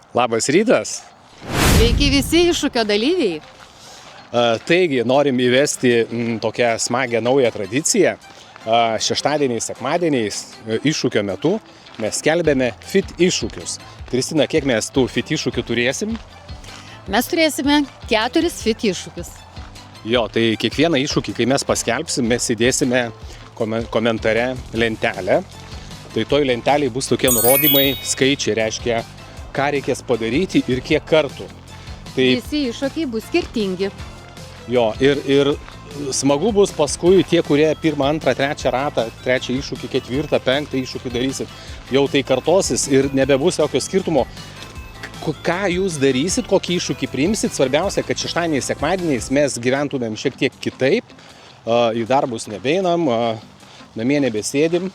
Labas rytas. Sveiki visi iššūkio dalyviai. Taigi, norim įvesti tokią smagią naują tradiciją. Šeštadieniais, sekmadieniais iššūkio metu mes skelbėme fit iššūkius. Kristina, kiek mes tų fit iššūkių turėsim? Mes turėsime 4 fit iššūkius. Jo, tai kiekvieną iššūkį, kai mes paskelbsim, mes įdėsime komentare lentelę. Tai toj lentelėje bus tokie nurodymai, skaičiai, reiškia, ką reikės padaryti ir kiek kartų. Tai, Visi iššūkiai bus skirtingi. jo, ir smagu bus paskui tie, kurie 1, 2, 3 ratą, 3 iššūkį, 4, 5 iššūkį darysit, jau tai kartosis ir nebebus jokio skirtumo, ką jūs darysit, kokį iššūkį priimsit. Svarbiausia, kad šeštadieniais, sekmadieniais mes gyventumėm šiek tiek kitaip, į darbus nebeinam, namie nebesėdim.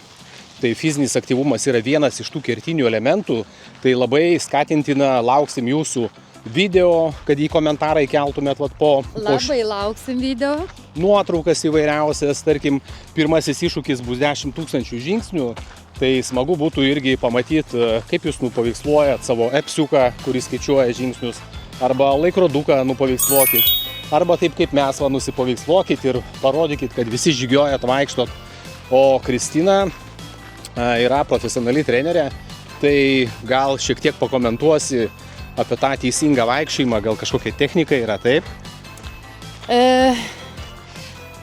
Tai fizinis aktyvumas yra vienas iš tų kertinių elementų, tai labai skatintina, lauksim jūsų video, kad į komentarą įkeltumėt Labai lauksim video. nuotraukas įvairiausias, tarkim, pirmasis iššūkis bus 10 000 žingsnių, tai smagu būtų irgi pamatyti, kaip jūs nupaveiksluojat savo epsiuką, kuris skaičiuoja žingsnius, arba laikroduką nupaveiksluokit, arba taip kaip mes nusipaveiksluokit ir parodykit, kad visi žygiojat, vaikštot. O Kristina yra profesionali trenerė, tai gal šiek tiek pakomentuosi apie tą teisingą vaikščiojimą, gal kažkokia technika yra, taip?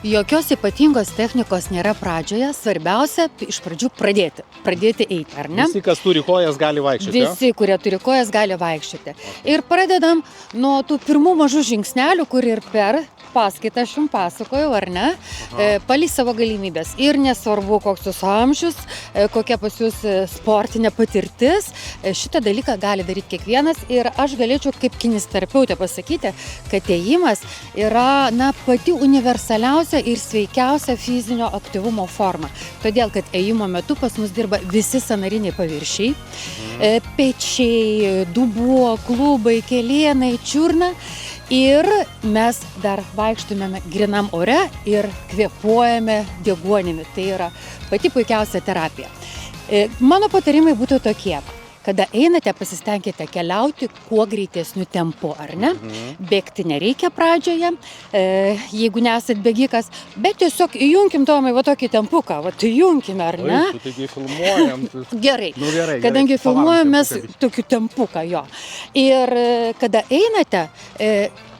Jokios ypatingos technikos nėra pradžioje, svarbiausia iš pradžių pradėti eiti, ar ne? Visi, kas turi kojas, gali vaikščioti. Visi, kurie turi kojas, gali vaikščioti. Ir pradedam nuo tų pirmų mažų žingsnelių, kur ir per paskaitą aš jums pasakojau, ar ne? Palei savo galimybės. Ir nesvarbu, koks jūs amžius, kokia pas jūs sportinė patirtis, šitą dalyką gali daryti kiekvienas. Ir aš galėčiau kaip kineziterapeutė pasakyti, kad ėjimas yra pati universaliausia ir sveikiausia fizinio aktyvumo forma. Todėl, kad ėjimo metu pas mus dirba visi sąnariniai paviršiai, pečiai, dubuo, klubai, kelienai, čiurna. Ir mes dar vaikštumėme grynam ore ir kvėpuojame deguonimi. Tai yra pati puikiausia terapija. Mano patarimai būtų tokie. Kada einate, pasistengkite keliauti kuo greitesniu tempu, ar ne? Bėgti nereikia pradžioje, jeigu nesat bėgikas, bet tiesiog įjunkim, Tomai, tokį tempuką, įjunkime, ar ne? Taigi filmuojam. Gerai, Gerai, kadangi filmuojam mes tokiu tempuką, jo. Ir kada einate,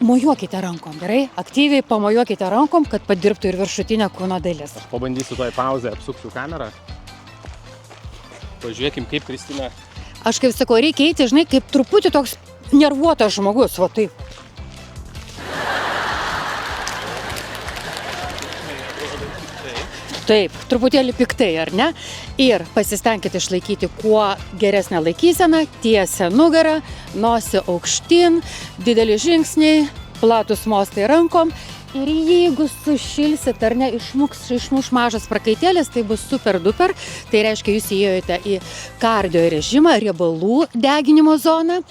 mojuokite rankom, gerai? Aktyviai pamojuokite rankom, kad padirbtų ir viršutinė kūno dalis. Aš pabandysiu toj pauzę, apsuksiu kamerą. Pažiūrėkim, kaip Kristina. Aš kaip sakau, reikia eiti, žinai, kaip truputį toks nervuotas žmogus, taip. Taip, truputėlį piktai, ar ne? Ir pasistengkite išlaikyti kuo geresnę laikyseną, tiesią nugarą, nosį aukštyn, dideli žingsniai, platus mostai rankom. Ir jeigu sušilsit ar ne, išmuš mažas prakaitėlis, tai bus super duper. Tai reiškia, jūs įėjote į kardio režimą, riebalų deginimo zoną.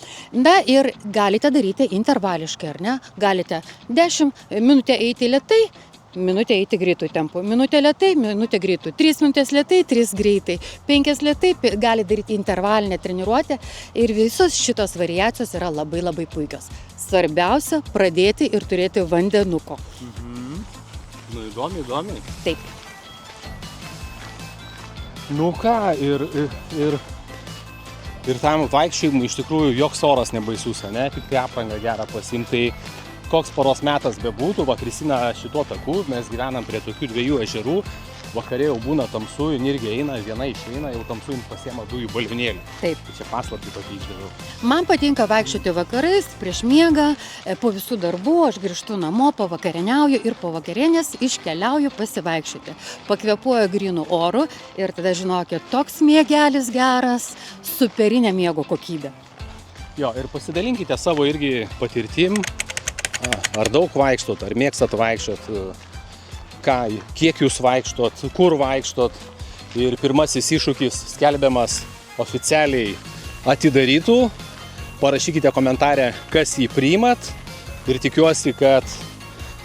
Ir galite daryti intervališkai, ar ne? Galite 10 minutę eiti lėtai, minutę eiti greitų tempų. Minutę lėtai, minutę greitų. 3 minutės lėtai, 3 greitai. 5 lėtai, gali daryti intervalinę treniruotę. Ir visos šitos variacijos yra labai labai puikios. Svarbiausia pradėti ir turėti vandenuko. Įdomi. Taip. Ką, ir tam vaikščiojimui iš tikrųjų joks oras nebaisus, ne? Tik tai aprangą gerą pasiimti. Tai koks paros metas bebūtų, Kristina šituo taku, mes gyvenam prie tokių 2 ežerų. Vakarė jau būna tamsu, jin irgi eina, viena išeina, jau tamsu jin pasiema dujų balionėlį. Taip. Tai čia paslaptį tokį išdaviau. Man patinka vaikščioti vakarais, prieš miegą, po visų darbų, aš grįžtu namo, pavakarieniauju ir po vakarienės iškeliauju pasivaikščioti. Pakvėpuoju grynų oru ir tada žinokit, toks miegelis geras, superinė miego kokybė. Jo, ir pasidalinkite savo irgi patirtim, ar daug vaikštot, ar mėgstat vaikščiot, kiek jūs vaikštot, kur vaikštot. Ir pirmasis iššūkis skelbiamas oficialiai atidarytų. Parašykite komentarę, kas jį priimat. Ir tikiuosi, kad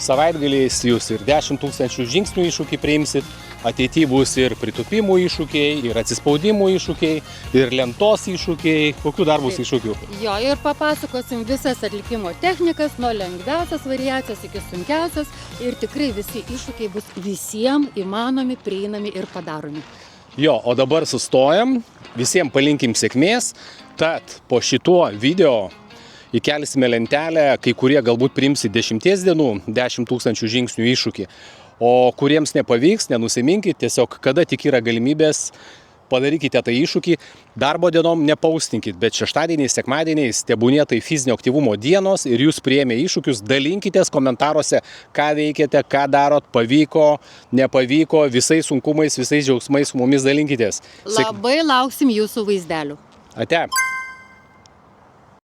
savaitgaliais jūs ir 10 000 žingsnių iššūkį priimsit, ateityje bus ir pritupimų iššūkiai, ir atsispaudimų iššūkiai, ir lentos iššūkiai. Kokių dar bus iššūkių? Jo, ir papasakosim visas atlikimo technikas, nuo lengviausios variacijos iki sunkiausios. Ir tikrai visi iššūkiai bus visiems įmanomi, prieinami ir padaromi. Jo, o dabar sustojam, visiems palinkim sėkmės, tad po šituo video įkelsime lentelę, kai kurie galbūt priimsi 10 dienų, 10 000 žingsnių iššūkį, o kuriems nepavyks, nenusiminkit, tiesiog kada tik yra galimybės, padarykite tą iššūkį, darbo dienom nepaustinkit, bet šeštadieniais, sekmadieniais, tebūnie tai fizinio aktyvumo dienos ir jūs priėmė iššūkius, dalinkitės komentaruose, ką veikiate, ką darot, pavyko, nepavyko, visais sunkumais, visais džiaugsmais su mumis dalinkitės. Labai lauksim jūsų vaizdelių. Ate.